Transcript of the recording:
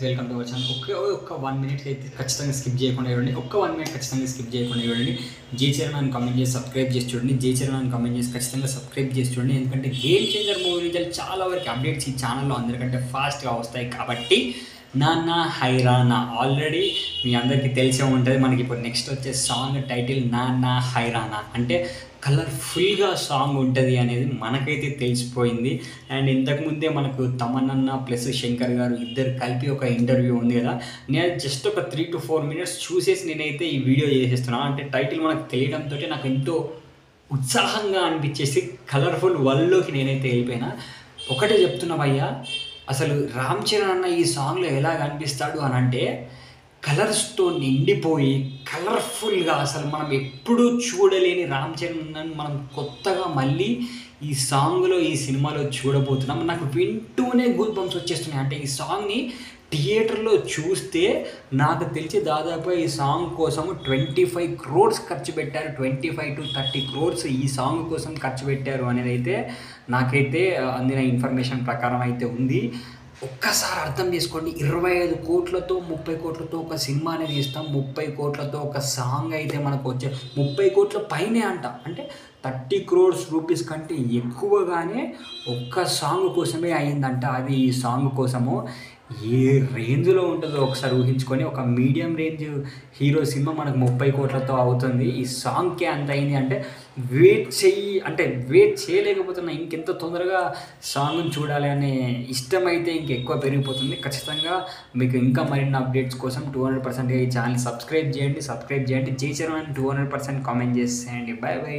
Welcome to our channel. ఒక్క 1 minute అయితే ఖచ్చితంగా స్కిప్ చేయకుండా చూడండి. ఒక్క 1 మినిట్ ఖచ్చితంగా స్కిప్ చేయకుండా చూడండి. జై చరణ్ అని కామెంట్ చేసి సబ్స్క్రైబ్ చేసి చూడండి. జై చరణ్ అని కామెంట్ చేసి ఖచ్చితంగా సబ్స్క్రైబ్ చేసి చూడండి. ఎందుకంటే గేమ్ చేంజర్ మూవీ రిజల్ట్ చాలా వరకు అప్డేట్స్ ఈ ఛానల్లో అందరికంటే ఫాస్ట్గా వస్తాయి కాబట్టి నాన్న హైరానా ఆల్రెడీ మీ అందరికీ తెలిసే ఉంటుంది. మనకి ఇప్పుడు నెక్స్ట్ వచ్చే సాంగ్ టైటిల్ నాన్న హైరానా అంటే కలర్ఫుల్గా సాంగ్ ఉంటుంది అనేది మనకైతే తెలిసిపోయింది. అండ్ ఇంతకుముందే మనకు తమన్నా ప్లస్ శంకర్ గారు ఇద్దరు కలిపి ఒక ఇంటర్వ్యూ ఉంది కదా, నేను జస్ట్ ఒక 3 to 4 మినిట్స్ చూసేసి నేనైతే ఈ వీడియో చేసేస్తున్నాను. అంటే టైటిల్ మనకు తెలియడంతో నాకు ఎంతో ఉత్సాహంగా అనిపించేసి కలర్ఫుల్ వరల్డ్లోకి నేనైతే వెళ్ళిపోయినా. ఒకటే చెప్తున్నా భయ్యా, అసలు రామ్ చరణ్ అన్న ఈ సాంగ్లో ఎలా కనిపిస్తాడు అని అంటే కలర్స్తో నిండిపోయి కలర్ఫుల్గా అసలు మనం ఎప్పుడూ చూడలేని రామ్ చరణ్ మనం కొత్తగా మళ్ళీ ఈ సాంగ్లో ఈ సినిమాలో చూడబోతున్నాం. నాకు వింటూనే గూస్ బంప్స్ వచ్చేస్తున్నాయి. అంటే ఈ సాంగ్ని థియేటర్లో చూస్తే నాకు తెలిసి దాదాపు ఈ సాంగ్ కోసము 25 crores ఖర్చు పెట్టారు. 25 to 30 crores ఈ సాంగ్ కోసం ఖర్చు పెట్టారు అనేది అయితే నాకైతే అందిన ఇన్ఫర్మేషన్ ప్రకారం అయితే ఉంది. ఒక్కసారి అర్థం చేసుకోండి, 25 కోట్లతో 30 కోట్లతో ఒక సినిమా అనేది ఇస్తాం, 30 కోట్లతో ఒక సాంగ్ అయితే మనకు వచ్చే 30 కోట్ల పైనే అంట. అంటే 30 crores రూపీస్ కంటే ఎక్కువగానే ఒక్క సాంగ్ కోసమే అయిందంట. అది ఈ సాంగ్ కోసము ఏ రేంజ్లో ఉంటుందో ఒకసారి ఊహించుకొని, ఒక మీడియం రేంజ్ హీరో సినిమా మనకు 30 కోట్లతో అవుతుంది, ఈ సాంగ్కే అంత అయింది అంటే వెయిట్ చేయలేకపోతున్నా. ఇంకెంత తొందరగా సాంగ్ని చూడాలి అనే ఇష్టం అయితే ఇంకెక్కువ పెరిగిపోతుంది. ఖచ్చితంగా మీకు ఇంకా మరిన్ని అప్డేట్స్ కోసం 200% ఈ ఛానల్ సబ్స్క్రైబ్ చేయండి. జై చరణ్ 200% కామెంట్ చేసేయండి. Bye bye.